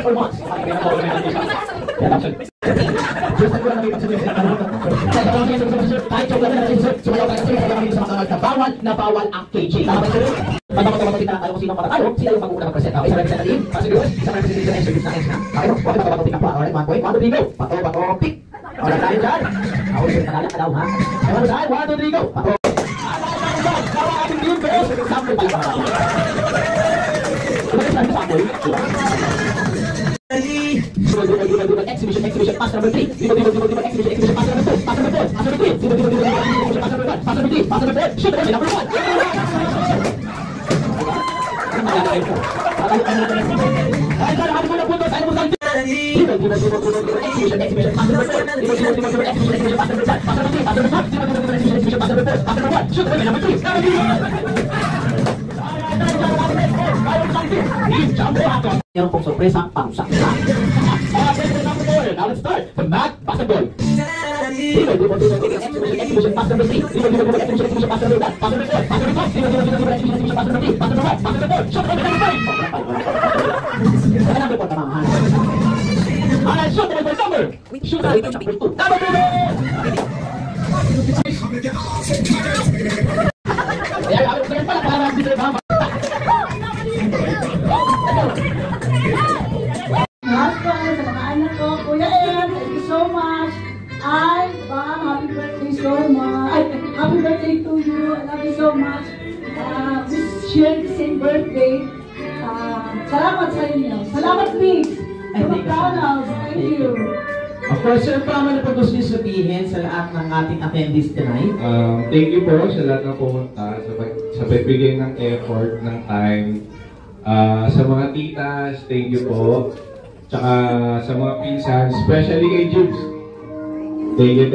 Bawal na bawal ang KJ. Tama ba sir? Pagkakatawa kita tayo kung sino matatalo, sila yung mag-uuna ng present. Okay, isang representative, pasigurous, isang representative na extra na extra. Okay, no? Huwag na pagkakating ako. Alright, 1 point, 1, 2, 3, go! Pato, pick! Alright, tayo dyan. Ako, sir, nakala ka daw, ha? Ewan tayo, 1, 2, 3, go! Pato! Kawa ating team, pero sa example tayo. Exhibition, pass number 3. Exhibition, pass number 2. Pass number 4. Pass number 3. Pass number 1. Pass number 3. Pass number 4. Shoot number 1. Meron pong sorpresa pangsak. Now let's start. The Mag Basketball. Exhibition pass number 3. Exhibition pass number 1. Pass number 4. Pass number 2. Exhibition pass number 3. Pass number 1. Pass number 4. Shot number 5. Number 4 tamam. Alright, shot number number. Shoot number 2. Number 2. Happy birthday to you. I love you so much. We share the same birthday. Salamat sa inyo. Salamat, please. To McDonald's. Thank you. Of course, sir, paano na po gusto niyo sabihin sa lahat ng ating attendees tonight? Thank you po sa lahat ng pumunta, sa pagbigay ng effort, ng time. Sa mga titas, thank you po. Tsaka sa mga pinsan, especially kay Jubes. Thank you.